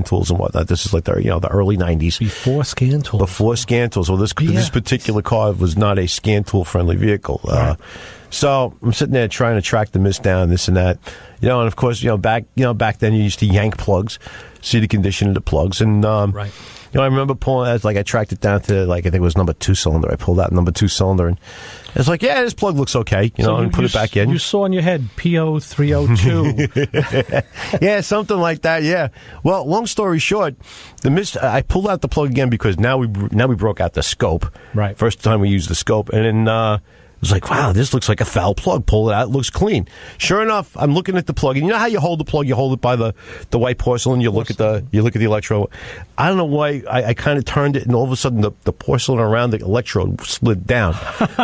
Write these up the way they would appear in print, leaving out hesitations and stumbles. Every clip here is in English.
scan tools and whatnot. This is like the early 90s. Before scan tools. Before scan tools. Well, this particular car was not a scan tool friendly vehicle. Right. So I'm sitting there trying to track the mist down, this and that. And of course, back then you used to yank plugs, see the condition of the plugs, and right. I remember pulling it, I tracked it down to, I think it was number 2 cylinder. I pulled out number 2 cylinder, and it's like, yeah, this plug looks okay, and put it back in. You saw in your head, PO302. Yeah, something like that, yeah. Well, long story short, I pulled out the plug again because now we broke out the scope. Right. First time we used the scope, and then it was like, wow, this looks like a foul plug. Pull it out, it looks clean. Sure enough, I'm looking at the plug, and you know how you hold the plug? You hold it by the white porcelain. You look at the electrode. I don't know why I kind of turned it, and all of a sudden the porcelain around the electrode slid down,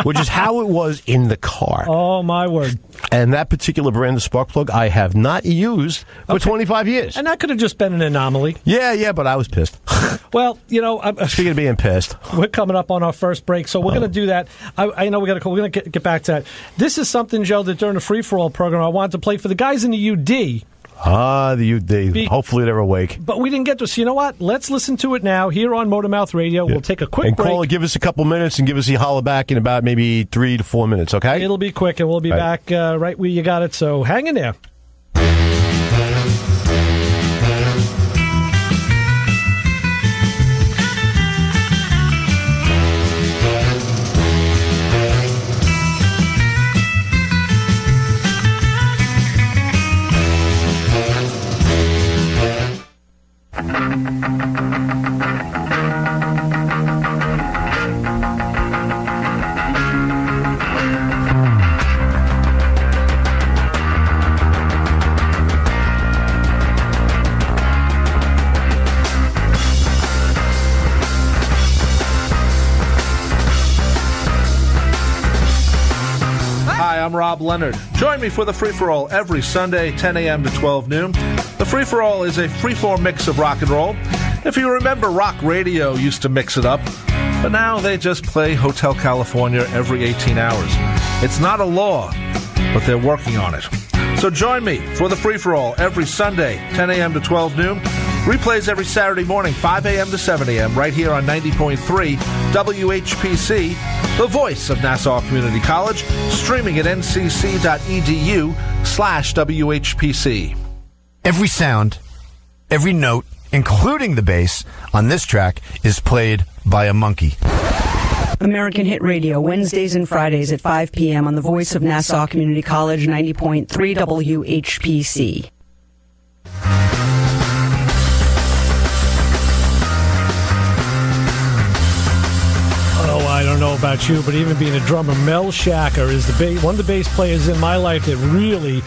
which is how it was in the car. Oh my word! And that particular brand of spark plug I have not used for 25 years. And that could have just been an anomaly. Yeah, but I was pissed. Well, speaking of being pissed, we're coming up on our first break, so we're going to do that. I know we're going to get back to that. This is something, Joe, that during the free-for-all program I wanted to play for the guys in the UD. The UD. Hopefully they're awake. But we didn't get to. So you know what? Let's listen to it now here on Motormouth Radio. Yeah. We'll take a quick break. Call, give us a couple minutes, and give us a holler back in about maybe 3 to 4 minutes, okay? It'll be quick, and we'll be back right where you got it. So hang in there. I'm Rob Leonard. Join me for the Free-For-All every Sunday, 10 a.m. to 12 noon. The Free-For-All is a freeform mix of rock and roll. If you remember, rock radio used to mix it up, but now they just play Hotel California every 18 hours. It's not a law, but they're working on it. So join me for the Free-For-All every Sunday, 10 a.m. to 12 noon. Replays every Saturday morning, 5 a.m. to 7 a.m., right here on 90.3 WHPC, the voice of Nassau Community College, streaming at ncc.edu/WHPC. Every sound, every note, including the bass, on this track is played by a monkey. American Hit Radio, Wednesdays and Fridays at 5 p.m. on the voice of Nassau Community College, 90.3 WHPC. I don't know about you, but even being a drummer, Mel Shacker is one of the bass players in my life that really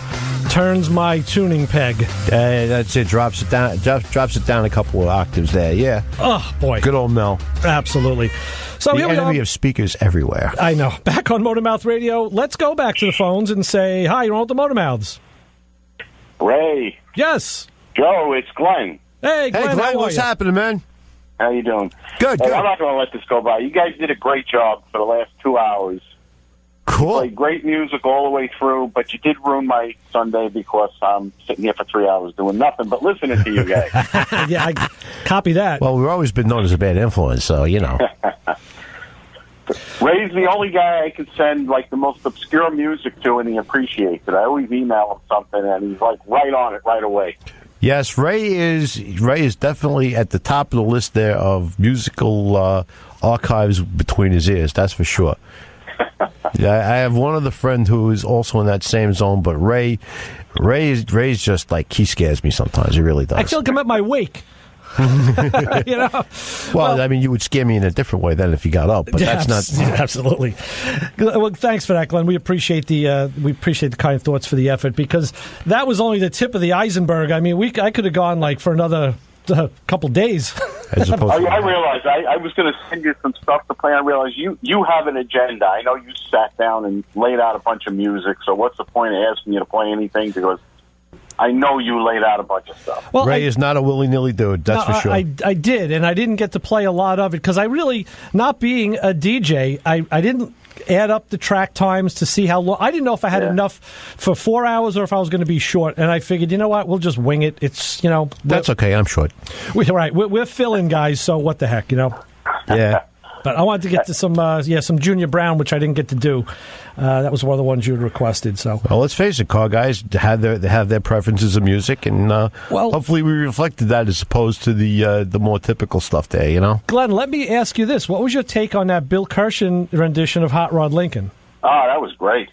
turns my tuning peg. That's it. Drops it down a couple of octaves there. Yeah. Oh boy. Good old Mel. Absolutely. So the enemy of speakers everywhere. I know. Back on Motormouth Radio. Let's go back to the phones and say hi. You're on the Motormouths. Ray. Yes. Joe. It's Glenn. Hey, Glenn. What's happening, man? How you doing? Good. I'm not going to let this go by. You guys did a great job for the last 2 hours. Cool. You played great music all the way through, but you did ruin my Sunday because I'm sitting here for 3 hours doing nothing but listening to you guys. Yeah, I copy that. Well, we've always been known as a bad influence, so, you know. Ray's the only guy I can send, the most obscure music to, and he appreciates it. I always email him something, and he's, right on it right away. Yes, Ray is definitely at the top of the list there of musical archives between his ears. That's for sure. Yeah, I have one other friend who is also in that same zone, but Ray's just he scares me sometimes. He really does. I feel like I'm at my wake. Well, I mean, you would scare me in a different way than if you got up, but that's not absolutely. Well, thanks for that, Glenn. We appreciate the kind thoughts for the effort, because that was only the tip of the iceberg. I mean, I could have gone for another couple days. I realized I was going to send you some stuff to play. I realized you have an agenda. I know you sat down and laid out a bunch of music. So what's the point of asking you to play anything? Because I know you laid out a bunch of stuff. Well, Ray is not a willy-nilly dude, that's for sure. I did, and I didn't get to play a lot of it because I really, not being a DJ, I didn't add up the track times to see how long. I didn't know if I had enough for 4 hours or if I was going to be short. And I figured, you know what, we'll just wing it. It's, That's okay, I'm short. We're filling guys, so what the heck, Yeah. But I wanted to get to some Junior Brown, which I didn't get to do. That was one of the ones you had requested. So, well, let's face it, car guys have their preferences of music, and hopefully we reflected that as opposed to the more typical stuff there. Glenn, let me ask you this: what was your take on that Bill Kirshen rendition of Hot Rod Lincoln? Oh, that was great.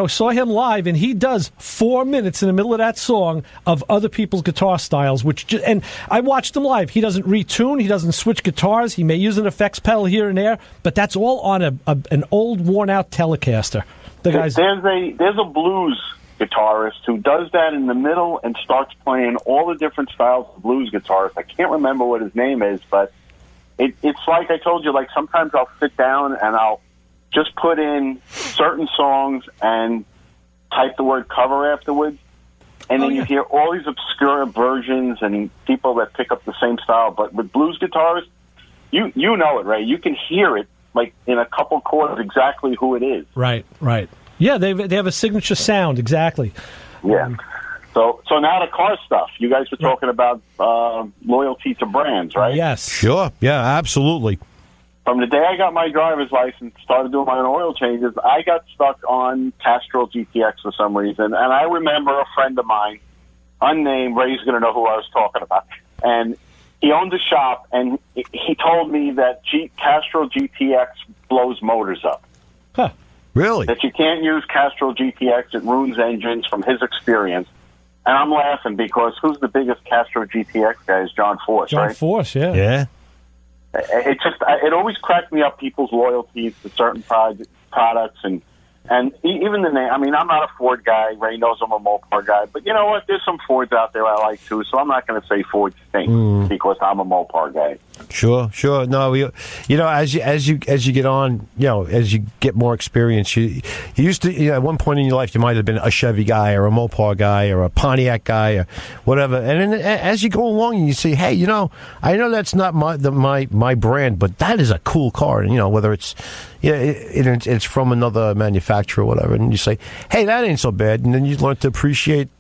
Saw him live, and he does 4 minutes in the middle of that song of other people's guitar styles. And I watched him live. He doesn't retune. He doesn't switch guitars. He may use an effects pedal here and there, but that's all on an old, worn-out Telecaster. There's a blues guitarist who does that in the middle and starts playing all the different styles of blues guitars. I can't remember what his name is, but it's like I told you. Like sometimes I'll sit down and I'll just put in certain songs and type the word cover afterwards, and then you hear all these obscure versions and people that pick up the same style. But with blues guitars, you know it, Ray. You can hear it like in a couple chords exactly who it is. Right. Yeah, they have a signature sound, exactly. Yeah. So now the car stuff. You guys were talking about loyalty to brands, right? Yes. Sure. Yeah, absolutely. From the day I got my driver's license, started doing my own oil changes, I got stuck on Castrol GTX for some reason. And I remember a friend of mine, unnamed, Ray's going to know who I was talking about. And he owned a shop, and he told me that Castrol GTX blows motors up. Huh. Really? That you can't use Castrol GTX, it ruins engines from his experience. And I'm laughing because who's the biggest Castrol GTX guy is John Force, right? John Force, yeah. Yeah. It always cracked me up, people's loyalties to certain products and even the name. I mean, I'm not a Ford guy. Ray knows I'm a Mopar guy, but you know what? There's some Fords out there I like too, so I'm not going to say Ford stink because I'm a Mopar guy. Sure. No, as you get on, as you get more experience, you used to, at one point in your life, you might have been a Chevy guy or a Mopar guy or a Pontiac guy or whatever. And then as you go along and you say, hey, I know that's not my brand, but that is a cool car. And, whether it's, it's from another manufacturer or whatever. And you say, hey, that ain't so bad. And then you learn to appreciate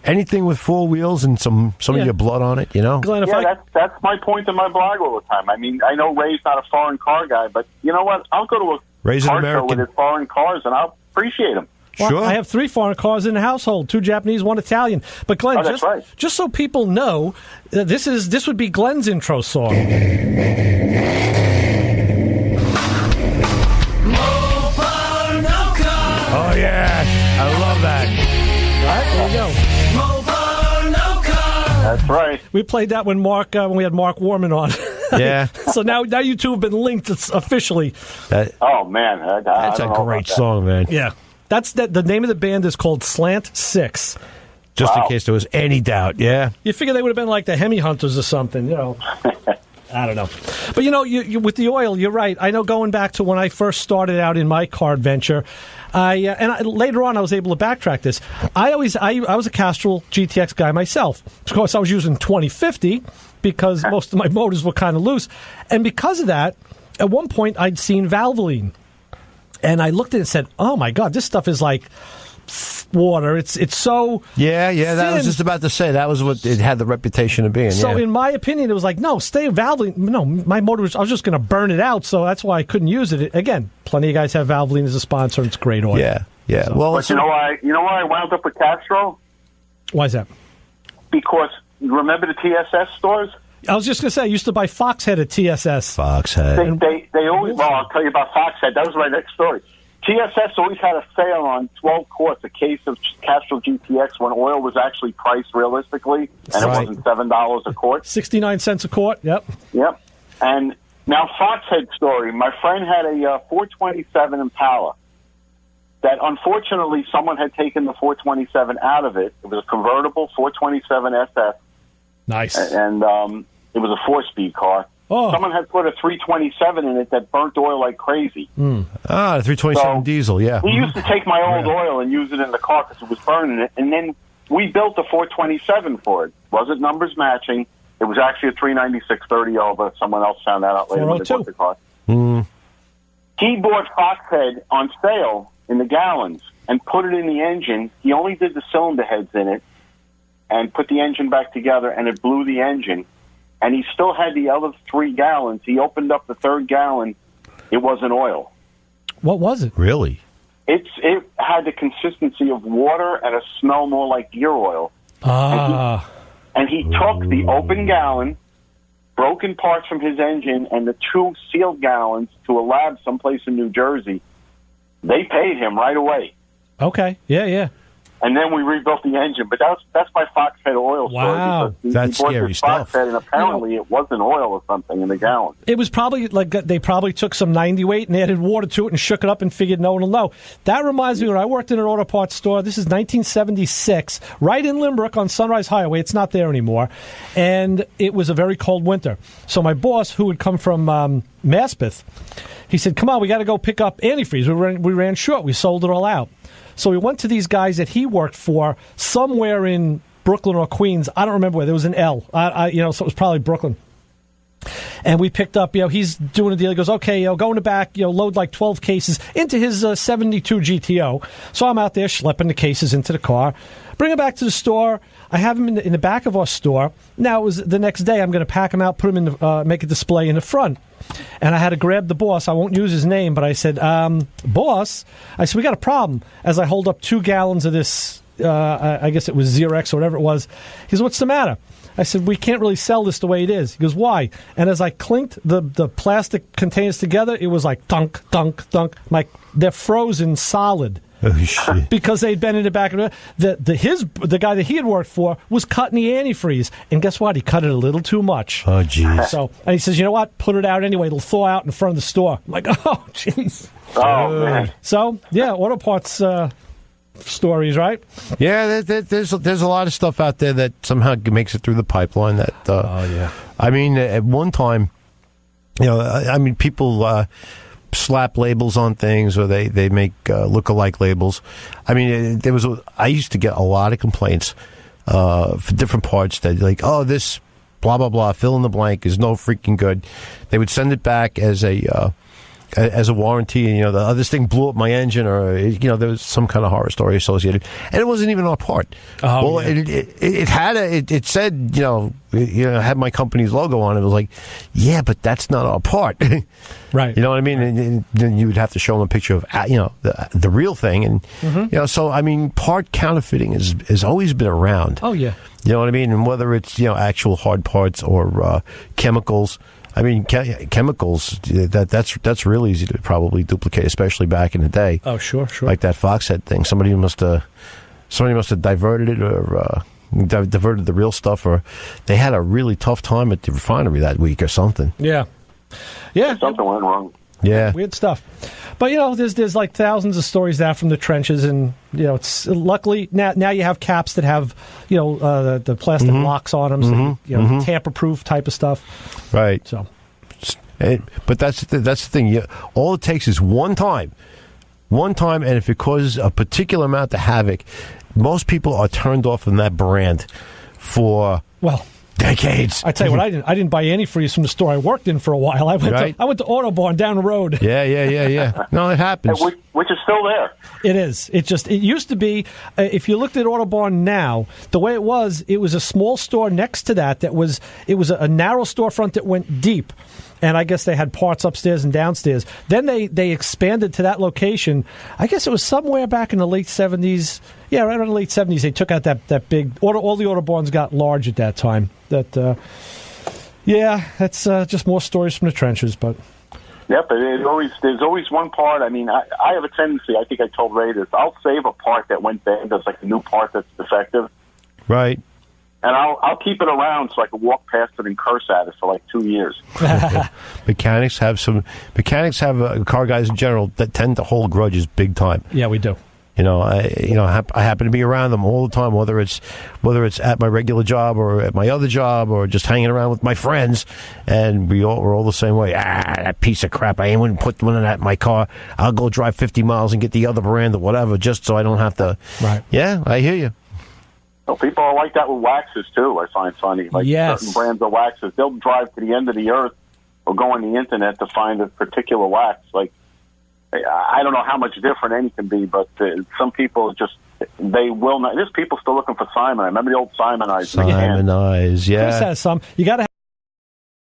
anything with four wheels and some of your blood on it, Glenn, that's my point in my blog all the time. I mean, I know Ray's not a foreign car guy, but you know what? I'll go to a car show with his foreign cars, and I'll appreciate them. Well, sure. I have 3 foreign cars in the household, 2 Japanese, 1 Italian. But Glenn, just so people know, this would be Glenn's intro song. Oh, yeah. I love that. All right, there you go. That's right. We played that when we had Mark Warman on. Yeah. So now you two have been linked officially. Oh, man. That's a great song, man. Yeah. The name of the band is called Slant 6. Just in case there was any doubt, yeah. You figure they would have been like the Hemi Hunters or something, I don't know. But, you with the oil, you're right. I know going back to when I first started out in my car adventure, later on I was able to backtrack this. I was a Castrol GTX guy myself. Of course, I was using 2050 because most of my motors were kind of loose. And because of that, at one point I'd seen Valvoline. And I looked at it and said, oh, my God, this stuff is like water. It's so yeah. That thin. I was just about to say that was what it had the reputation of being. So in my opinion, it was like, no, stay Valvoline. No, my motor I was just going to burn it out, so that's why I couldn't use it. Again, plenty of guys have Valvoline as a sponsor. And it's great oil. Yeah. So, well, but you know why I wound up with Castrol? Why is that? Because remember the TSS stores? I was just going to say I used to buy Foxhead at TSS. Foxhead. They always. Well, I'll tell you about Foxhead. That was my next story. TSS always had a sale on 12 quarts, a case of Castrol GTX, when oil was actually priced realistically, and it wasn't $7 a quart. 69 cents a quart, yep. And now, Foxhead story. My friend had a 427 Impala that, unfortunately, someone had taken the 427 out of it. It was a convertible 427 SS. Nice. And it was a 4-speed car. Oh. Someone had put a 327 in it that burnt oil like crazy. The 327 diesel, yeah. He used to take my old oil and use it in the car because it was burning it. And then we built a 427 for it. Wasn't numbers matching. It was actually a 396 30 but someone else found that out later when they bought the car. He bought Foxhead on sale in the gallons and put it in the engine. He only did the cylinder heads in it and put the engine back together, and it blew the engine. And he still had the other 3 gallons. He opened up the 3rd gallon. It wasn't oil. What was it? Really? It had the consistency of water and a smell more like gear oil. Ah. And he took the open gallon, broken parts from his engine, and the 2 sealed gallons to a lab someplace in New Jersey. They paid him right away. Okay. Yeah. And then we rebuilt the engine. But that's my Foxhead oil story. Wow. Because That's he bought scary this stuff. Foxhead, and apparently it wasn't oil or something in the gallon. It was probably like they probably took some 90 weight and added water to it and shook it up and figured no one will know. That reminds me when I worked in an auto parts store. This is 1976, right in Limerick on Sunrise Highway. It's not there anymore. And it was a very cold winter. So my boss, who had come from Maspeth, he said, come on, we got to go pick up antifreeze. We ran short. We sold it all out. So we went to these guys that he worked for somewhere in Brooklyn or Queens. I don't remember where. There was an L. So it was probably Brooklyn. And we picked up, he's doing a deal. He goes, okay, go in the back, load like 12 cases into his 72 GTO. So I'm out there schlepping the cases into the car, bring them back to the store. I have them in the back of our store. Now, it was the next day, I'm going to pack them out, put them in make a display in the front. And I had to grab the boss. I won't use his name, but I said, boss, I said, we got a problem. As I hold up 2 gallons of this, I guess it was Xerox or whatever it was. He said, what's the matter? I said, we can't really sell this the way it is. He goes, why? And as I clinked the plastic containers together, it was like thunk, thunk, thunk. Like they're frozen solid. Oh, shit. Because they'd been in the back of the guy that he had worked for was cutting the antifreeze. And guess what? He cut it a little too much. Oh, jeez. So, and he says, you know what? Put it out anyway. It'll thaw out in front of the store. I'm like, oh, jeez. Oh, man. So, yeah, auto parts stories, right? Yeah, there's a lot of stuff out there that somehow makes it through the pipeline. That yeah. I mean, at one time, people slap labels on things, or they make look-alike labels. I mean, I used to get a lot of complaints for different parts that like, oh, this blah blah blah, fill in the blank is no freaking good. They would send it back as a warranty, and this thing blew up my engine, or there was some kind of horror story associated, and it wasn't even our part. Oh, well, yeah. it said had my company's logo on it. It was like, yeah, but that's not our part. Right. You know what I mean? And then you would have to show them a picture of the real thing, and so I mean, part counterfeiting has always been around. Oh yeah. You know what I mean? And whether it's actual hard parts or chemicals. I mean, chemicals, that's real easy to probably duplicate, especially back in the day. Oh, sure. Like that Foxhead thing. Somebody must have diverted it, or diverted the real stuff, or they had a really tough time at the refinery that week or something. Yeah. Something went wrong. Yeah. Weird stuff. But, there's like thousands of stories there from the trenches, and, it's luckily now you have caps that have, the plastic locks on them, so tamper-proof type of stuff. Right. So. But that's the thing. All it takes is one time, and if it causes a particular amount of havoc, most people are turned off from that brand for decades. I tell you what, I didn't buy antifreeze from the store I worked in for a while. I went to Autobarn down the road. Yeah. No, it happens. Which is still there. It is. It used to be, if you looked at Autobarn now, the way it was a small store next to it was a narrow storefront that went deep. And I guess they had parts upstairs and downstairs. Then they expanded to that location. I guess it was somewhere back in the late 70s. Yeah, right in the late 70s, they took out that big... all the Autobarns got large at that time. That's just more stories from the trenches, but... Yep, there's always one part. I mean, I have a tendency, I think I told Ray this, I'll save a part that went bad, that's like a new part that's defective. Right. And I'll keep it around so I can walk past it and curse at it for like 2 years. Mechanics have car guys in general that tend to hold grudges big time. Yeah, we do. I happen to be around them all the time, whether it's at my regular job or at my other job or just hanging around with my friends, and we're all the same way. That piece of crap! I ain't going to put one of that in my car. I'll go drive 50 miles and get the other brand or whatever, just so I don't have to. Right. Yeah, I hear you. Well, people are like that with waxes too. I find funny, like certain brands of waxes. They'll drive to the end of the earth or go on the internet to find a particular wax. Like I don't know how much different any can be, but some people just, they will not. There's people still looking for Simon. I remember the old Simon eyes. Simon eyes, yeah. Chris has some. You got to